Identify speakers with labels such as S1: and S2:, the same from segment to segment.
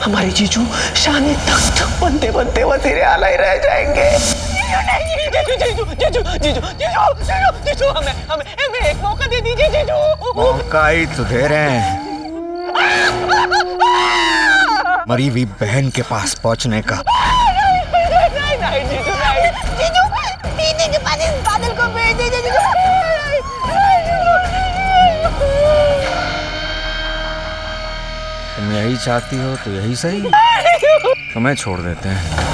S1: हमारे जीजू शान तख्त बनते बनते वजीर आला ही रह जाएंगे। जीजू हमें एक मौका दे दीजिए जीजू।
S2: मौका ही तो दे रहे हैं, मरी हुई बहन के पास पहुंचने का।
S1: नहीं जीजू नहीं, जीजू दीदी के पास इस बादल को भेज दीजिए जीजू।
S2: तुम यही चाहती हो तो यही सही, तुम्हें छोड़ देते हैं।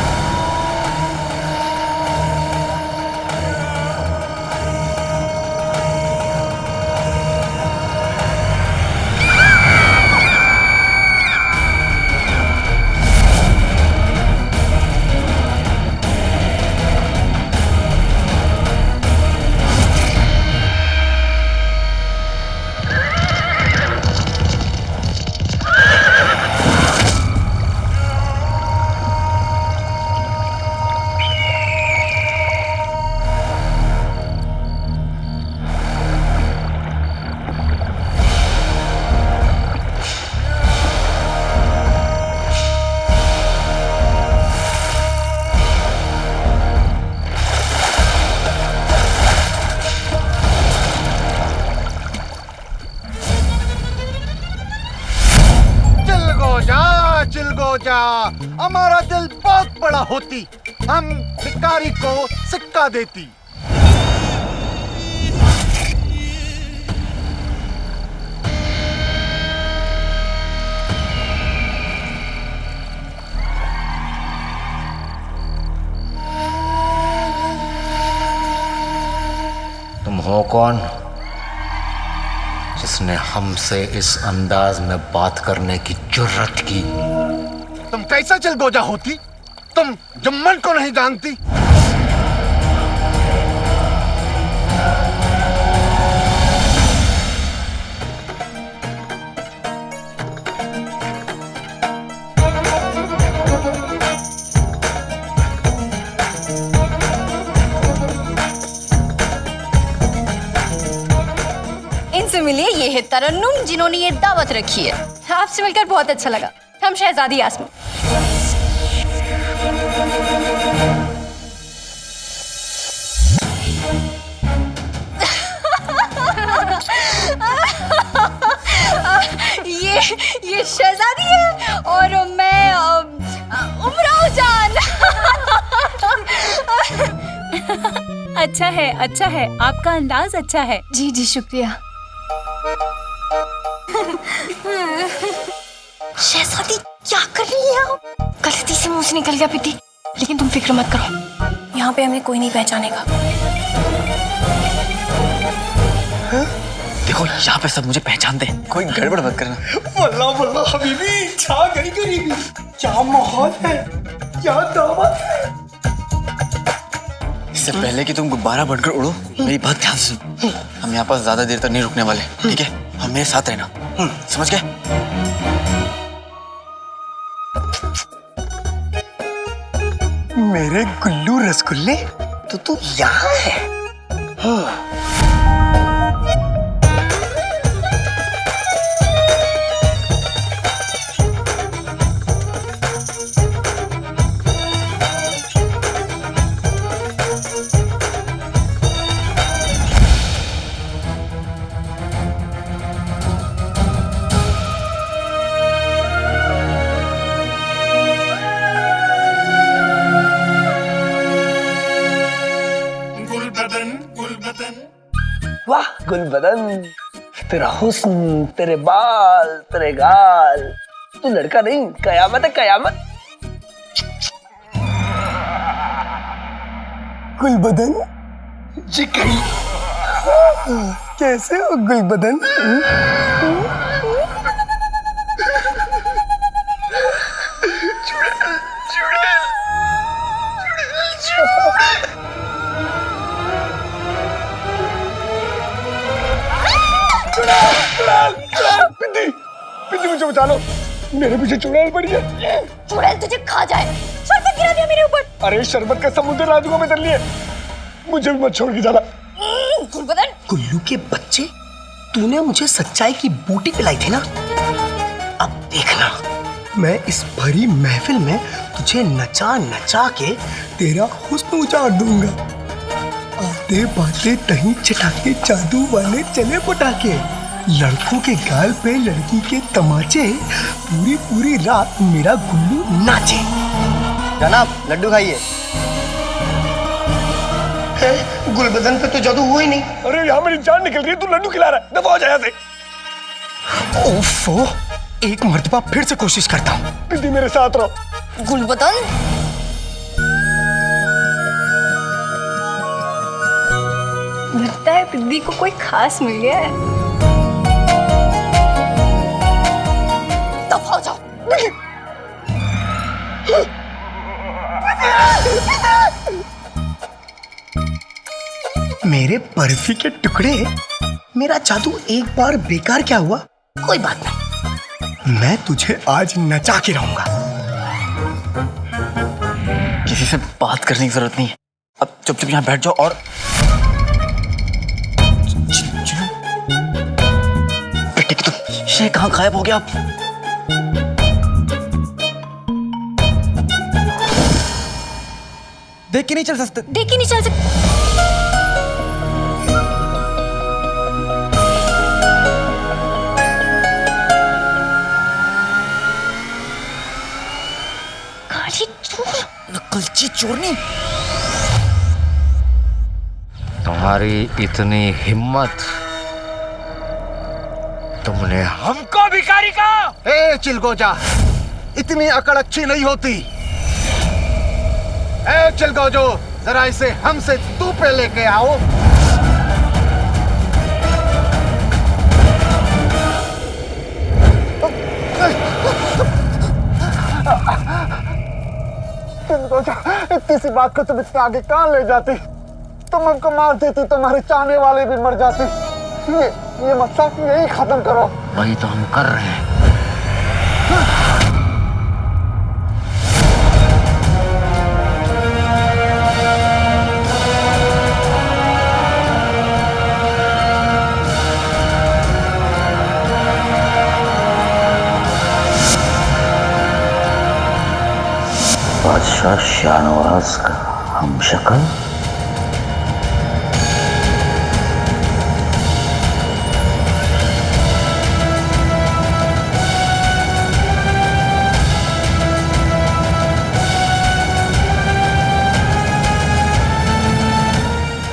S3: चिलगोजा, हमारा दिल बहुत बड़ा होती, हम भिखारी को सिक्का देती।
S2: तुम हो कौन जिसने हमसे इस अंदाज में बात करने की जुर्रत की?
S3: तुम कैसा चिलगोजा होती? तुम जुम्मन को नहीं जानती?
S4: इनसे मिलिए, ये है तरन्नुम जिन्होंने ये दावत रखी है। आपसे मिलकर बहुत अच्छा लगा। हम शहजादी यास्मीन। ये शहजादी है और मैं उमराव जान।
S5: अच्छा है, आपका अंदाज अच्छा है।
S4: जी जी शुक्रिया। शहजादी क्या कर रही है आप? गलती से मुंह से निकल गया पीती, लेकिन तुम फिक्र मत करो, यहाँ पे हमें कोई नहीं पहचानेगा।
S6: देखो यहाँ पे सब मुझे पहचानते हैं, कोई गड़बड़ मत करना।
S1: वल्ला वल्ला हबीबी, छा गई गरीबी। क्या माहौल है, क्या दावत है।
S6: इससे पहले कि तुम गुब्बारा बनकर उड़ो, मेरी बात ध्यान से सुन। हम यहाँ पर ज्यादा देर तक नहीं रुकने वाले, ठीक है? हम मेरे साथ रहना, समझ गए?
S1: मेरे गुल्लू रसगुल्ले, तो तू यहाँ है? हाँ। वाह गुलबदन, तेरा हुस्न, तेरे बाल, तेरे गाल, तू लड़का नहीं, कयामत है कयामत। गुलबदन जी कहीं कैसे हो गुलबदन? पिद्दी मुझे बचा लो, मेरे पीछे चुड़ैल पड़ी है।
S4: चुड़ैल तुझे खा जाए। शरबत गिरा दिया मेरे ऊपर।
S1: अरे शरबत का समुद्र राजुओं में तर लिए, मुझे भी मत छोड़ के जाना।
S4: गुलबदन,
S7: गुल्लू के बच्चे, तूने मुझे सच्चाई की बूटी पिलाई थी ना, अब देखना
S1: मैं इस भरी महफिल में तुझे नचा नचा के तेरा हुस्न उजाड़ दूंगा। आते बातें तहीं चटाके जादू वाले चले पटाके, लड़कों के गाल पे लड़की के तमाचे, पूरी पूरी रात मेरा गुल्लू नाचे।
S6: जनाब लड्डू खाइए।
S1: गुलबदन पे तो जादू हुआ ही नहीं। अरे यहाँ मेरी जान निकल रही है, तू लड्डू खिला रहा है, दफा हो जा यहाँ से। ओफो, एक मर्तबा फिर से कोशिश करता हूँ। दीदी मेरे साथ रहो।
S4: गुलबदन, लगता है पिद्दी को कोई खास मिल गया है। दफा हो जाओ।
S1: मेरे बर्फी के टुकड़े, मेरा जादू एक बार बेकार क्या हुआ? कोई बात नहीं, मैं तुझे आज नचा के रहूंगा।
S6: किसी से बात करने की जरूरत नहीं है, अब चुपचाप यहाँ बैठ जाओ और बेटे की तो शे कहाँ गायब हो गया आप? देख के नहीं चल सकते?
S4: देख के नहीं चल सकते।
S6: नकलची चोरनी।
S2: तुम्हारी इतनी हिम्मत, तुमने हमको भिखारी कहा?
S3: ए चिलगोजा, इतनी अकड़ अच्छी नहीं होती। ए चिलगोजो, जरा इसे हमसे तू पे लेके आओ। चिलगोजा, इतनी सी बात को तुम इतने आगे कहाँ ले जाती? तुम हमको मार देती, तुम्हारे चाहने वाले भी मर जाते। ये मसला यही खत्म करो।
S2: वही तो हम कर रहे हैं। बादशाह शाहनवाज का हम शक्ल,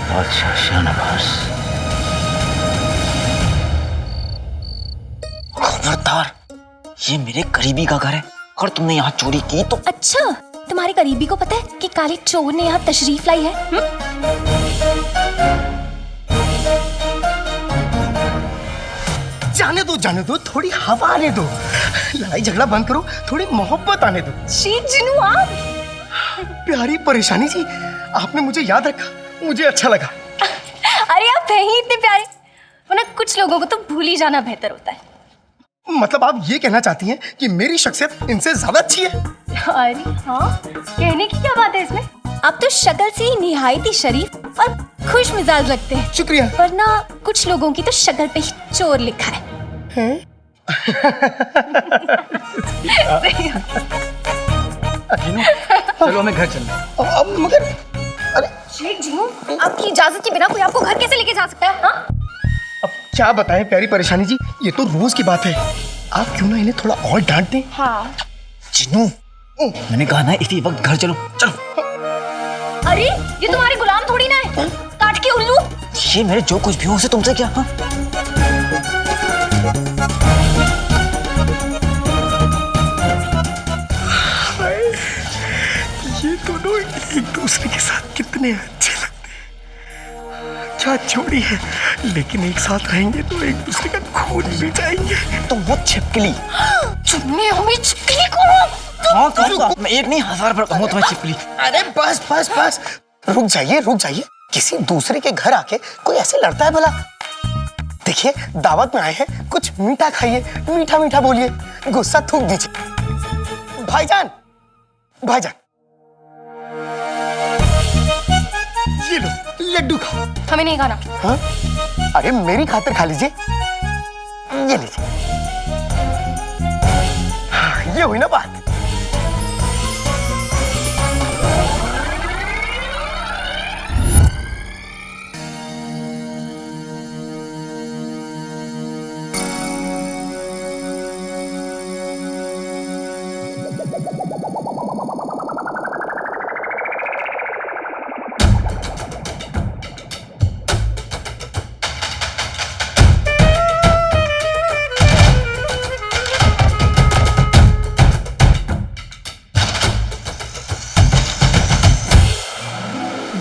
S2: बादशाह शाहनवाज।
S6: खबरदार, ये मेरे करीबी का घर है, और तुमने यहाँ चोरी की तो।
S4: अच्छा, तुम्हारे करीबी को पता है कि काले चोर ने यहाँ तशरीफ लाई है?
S1: जाने दो, थोड़ी हवा आने दो। लड़ाई झगड़ा बंद करो, थोड़ी मोहब्बत आने दो।
S4: शी जिनू, आप
S1: प्यारी परेशानी जी, आपने मुझे याद रखा, मुझे अच्छा लगा।
S4: अरे आप है ही इतने प्यारे, वरना कुछ लोगों को तो भूल ही जाना बेहतर होता है।
S1: मतलब आप ये कहना चाहती हैं कि मेरी शख्सियत इनसे ज्यादा अच्छी है?
S4: अरे हाँ, कहने की क्या बात है इसमें? आप तो शक्ल से ही निहायत ही शरीफ और खुश मिजाज लगते हैं।
S1: शुक्रिया।
S4: वरना कुछ लोगों की तो शक्ल पे ही चोर लिखा है।
S6: चलो हमें घर चलना।
S1: अब मगर अरे
S4: शेख जिनू, आपकी इजाजत के बिना कोई आपको घर कैसे लेके जा सकता है? हाँ?
S1: अब क्या बताएं प्यारी परेशानी जी, ये तो रोज की बात है। आप क्यों ना इन्हें थोड़ा और डांट दें?
S4: हाँ।
S6: चिन्नू, मैंने कहा ना इसी वक्त घर चलो। चलो।
S4: अरे ये तुम्हारे गुलाम थोड़ी ना है, काट के उल्लू।
S6: ये मेरे जो कुछ भी हो, उसे तुमसे क्या? हाँ?
S1: ये दोनों एक दूसरे के साथ कितने अच्छे लगते हैं। क्या जोड़ी है, लेकिन एक साथ रहेंगे तो एक दूसरे का खून भी जाएंगे।
S6: तुम वो छिपकली।
S4: तुमने हमें छिपकली को?
S6: हाँ कहूँगा, मैं एक नहीं 1000 बार कहूँ तुम्हें छिपकली।
S1: अरे बस बस बस, रुक जाइए। किसी दूसरे के घर आके कोई ऐसे लड़ता है भला? देखिए दावत में आए हैं, कुछ मीठा खाइए, मीठा मीठा बोलिए, गुस्सा थूक दीजिए। भाईजान, ये लो लड्डू खाओ।
S4: हमें नहीं खाना।
S1: हाँ? अरे मेरी खातिर खा लीजिए, ये लीजिए। ये हुई ना बात।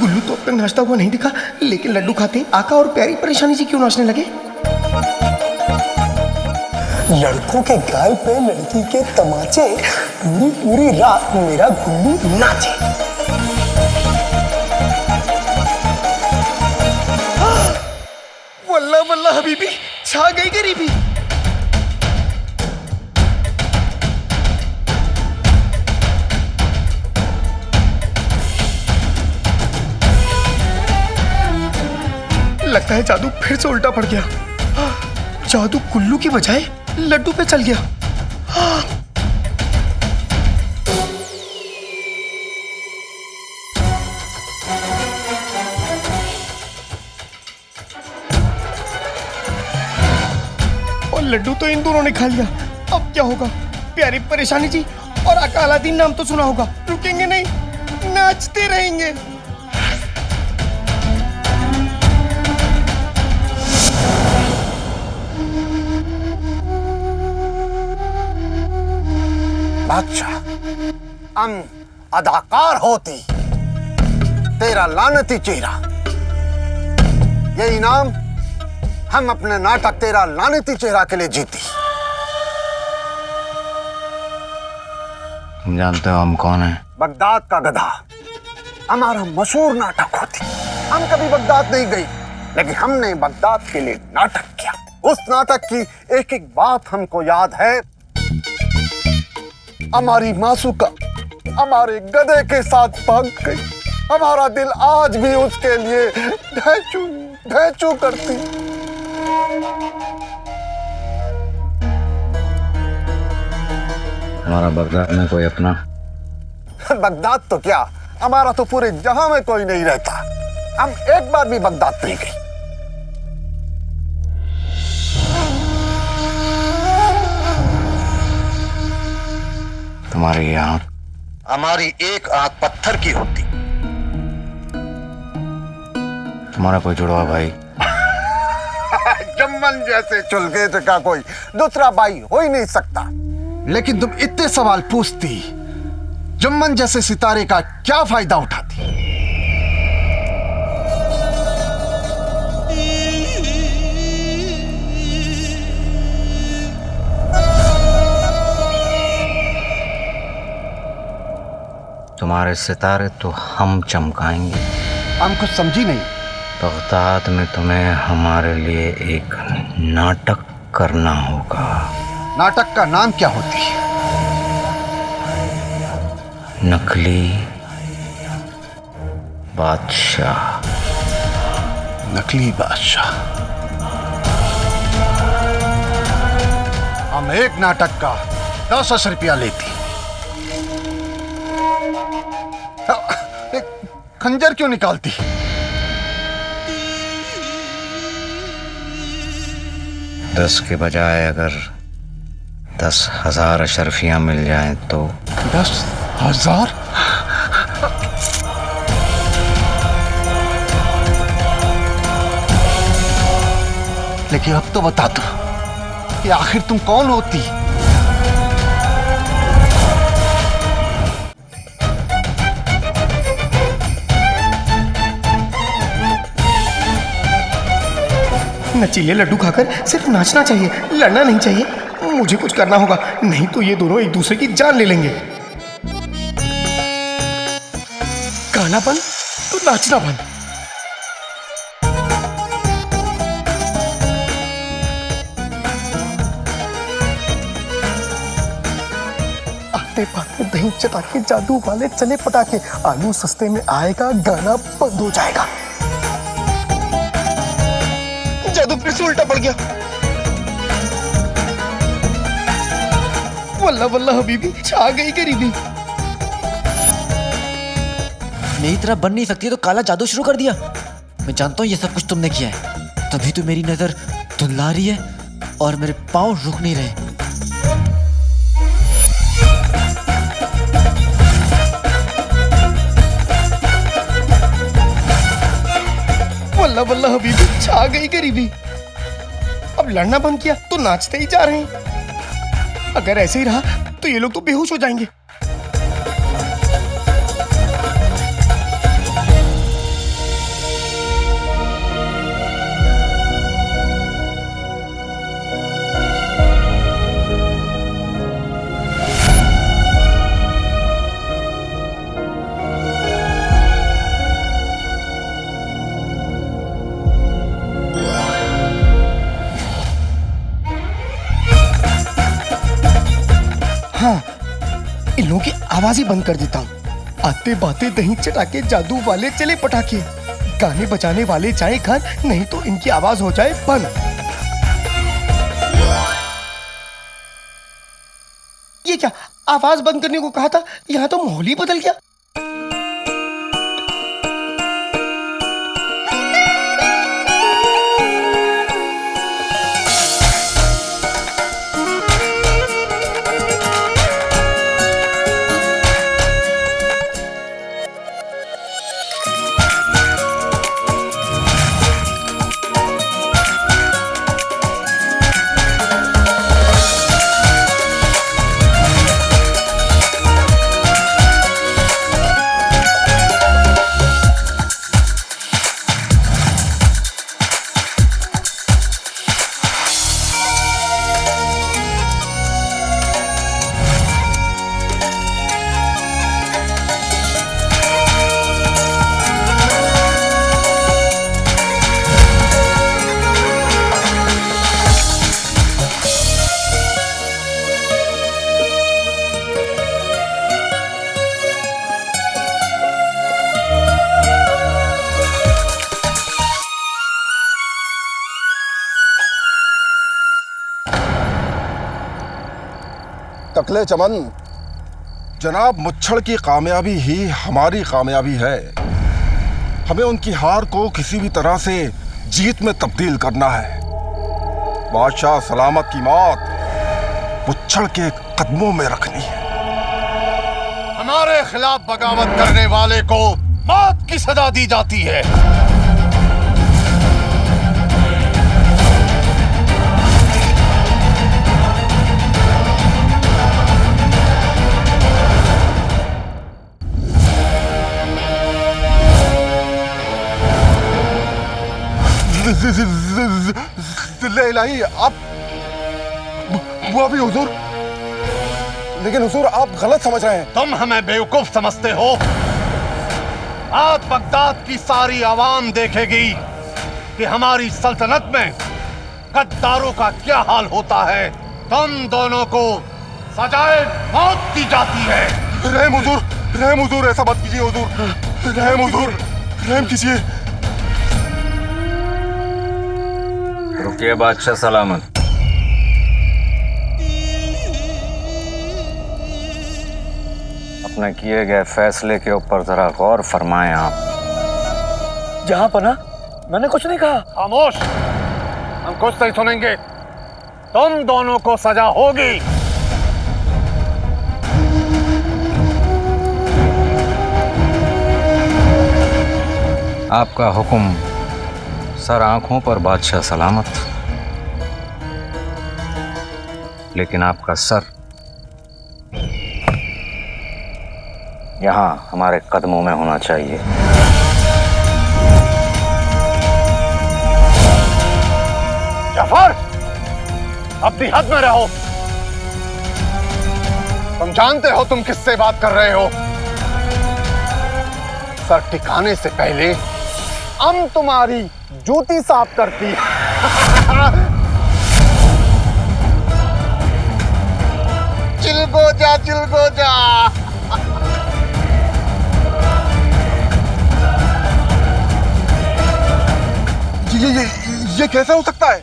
S1: गुल्लू तो अब तक नाचता हुआ नहीं दिखा, लेकिन लड्डू खाते ही आका और प्यारी परेशानी से क्यों नाचने लगे? लड़कों के गाल पे लड़की के तमाचे, पूरी पूरी रात मेरा गुल्लू नाचे। वल्ला वल्ला हबीबी, छा गई गरीबी। लगता है जादू फिर से उल्टा पड़ गया। जादू कुल्लू की बजाय लड्डू पे चल गया। और लड्डू तो इन दोनों ने खा लिया। अब क्या होगा? प्यारी परेशानी जी और आका अलादीन नाम तो सुना होगा, रुकेंगे नहीं, नाचते रहेंगे।
S3: बादशाह, हम अदाकार होती, तेरा लानती चेहरा, ये इनाम हम अपने नाटक तेरा लानती चेहरा के लिए जीती।
S2: तुम जानते हो हम कौन हैं?
S3: बगदाद का गधा हमारा मशहूर नाटक होती। हम कभी बगदाद नहीं गई, लेकिन हमने बगदाद के लिए नाटक किया। उस नाटक की एक एक बात हमको याद है। हमारी मासूका हमारे गधे के साथ भाग गई। हमारा दिल आज भी उसके लिए ढैचू ढैचू करती।
S2: हमारा बगदाद में कोई अपना?
S3: बगदाद तो क्या, हमारा तो पूरे जहां में कोई नहीं रहता। हम एक बार भी बगदाद नहीं गए।
S2: तुम्हारी आंख?
S3: हमारी एक आंख पत्थर की होती।
S2: तुम्हारा कोई जुड़वा भाई?
S3: जम्मन जैसे चुलगेज का कोई दूसरा भाई हो ही नहीं सकता। लेकिन तुम इतने सवाल पूछती, जम्मन जैसे सितारे का क्या फायदा उठाती?
S2: तुम्हारे सितारे तो हम चमकाएंगे।
S3: हम कुछ समझी नहीं।
S2: बगदाद में तुम्हें हमारे लिए एक नाटक करना होगा।
S3: नाटक का नाम क्या होती है?
S2: नकली बादशाह।
S3: नकली बादशाह। हम एक नाटक का 10 रुपया लेती। खंजर क्यों निकालती?
S2: दस के बजाय अगर 10,000 अशरफियां मिल जाएं तो?
S3: 10,000? लेकिन अब तो बता दो कि आखिर तुम कौन होती?
S1: नचीले लड्डू खाकर सिर्फ नाचना चाहिए, लड़ना नहीं चाहिए। मुझे कुछ करना होगा, नहीं तो ये दोनों एक दूसरे की जान ले लेंगे। गाना बंद तो नाचना बंद। आते पाते दही चटाके, जादू वाले चले पटाके, आलू सस्ते में आएगा, गाना बंद हो जाएगा। जादू फिर से उल्टा पड़ गया। वल्ला वल्ला हबीबी, छा गई गरीबी।
S6: मेरी तरह बन नहीं सकती तो काला जादू शुरू कर दिया। मैं जानता हूँ ये सब कुछ तुमने किया है, तभी तो मेरी नजर धुंधला रही है और मेरे पाँव रुक नहीं रहे।
S1: वल्ला वल्ला हबीबी, छा गई गरीबी। अब लड़ना बंद किया तो नाचते ही जा रहे हैं। अगर ऐसे ही रहा तो ये लोग तो बेहोश हो जाएंगे। हाँ, इन लोगों की आवाज ही बंद कर देता हूँ। आते बातें दही चटाके जादू वाले चले पटाखे, गाने बजाने वाले जाए घर, नहीं तो इनकी आवाज हो जाए बंद। ये क्या, आवाज बंद करने को कहा था, यहाँ तो माहौल ही बदल गया।
S7: टकले चमन, जनाब मुच्छड़ की कामयाबी ही हमारी कामयाबी है। हमें उनकी हार को किसी भी तरह से जीत में तब्दील करना है। बादशाह सलामत की मौत मुच्छड़ के कदमों में रखनी है।
S3: हमारे खिलाफ बगावत करने वाले को मौत की सजा दी जाती है।
S7: इलाही, आप वो भी हुजूर, लेकिन हुजूर आप गलत समझ रहे हैं।
S3: तुम हमें बेवकूफ समझते हो। आज बगदाद की सारी आवाम देखेगी कि हमारी सल्तनत में गद्दारों का क्या हाल होता है। तुम दोनों को सजाए मौत दी जाती है।
S7: रहम हुजूर, रहम हुजूर, ऐसा मत कीजिए हुजूर, रहम हुजूर, रहम कीजिए।
S2: रुकिए बादशाह सलामत। अपने किए गए फैसले के ऊपर जरा गौर फरमाएं आप।
S1: जहां पना, मैंने कुछ नहीं कहा।
S3: खामोश, हम कुछ नहीं सुनेंगे। तुम दोनों को सजा होगी।
S2: आपका हुक्म सर आंखों पर बादशाह सलामत, लेकिन आपका सर यहां हमारे कदमों में होना चाहिए।
S3: जाफर, अपनी हद में रहो। तुम जानते हो तुम किससे बात कर रहे हो। सर टिकाने से पहले हम तुम्हारी जूती साफ करती। चिलगो जा, चिलगो जा।
S7: ये कैसे हो सकता है?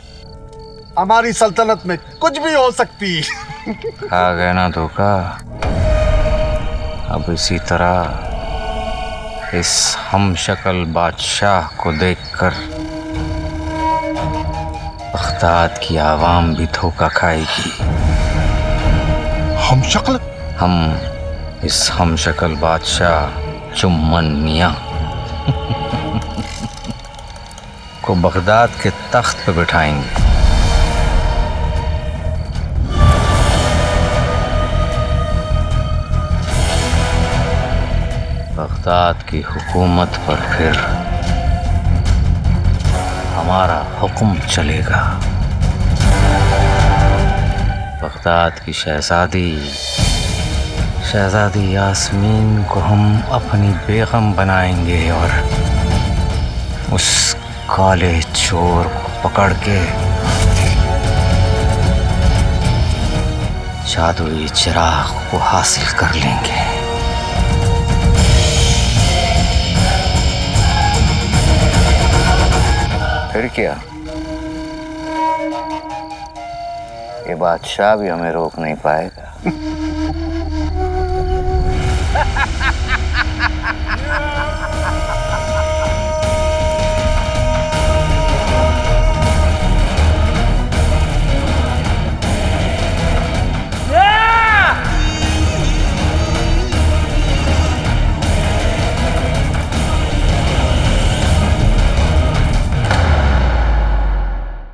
S3: हमारी सल्तनत में कुछ भी हो सकती।
S2: खा गए ना धोखा। अब इसी तरह इस हमशक्ल बादशाह को देखकर बगदाद की आवाम भी धोखा खाएगी।
S7: हम शक्ल?
S2: हम इस हमशक्ल बादशाह चुम्मन मियां को बगदाद के तख्त पे बिठाएंगे। बगदाद की हुकूमत पर फिर हमारा हुक्म चलेगा। बगदाद की शहजादी यास्मीन को हम अपनी बेगम बनाएंगे और उस काले चोर को पकड़ के जादुई चिराग को हासिल कर लेंगे। फिर क्या, ये बादशाह भी हमें रोक नहीं पाएगा।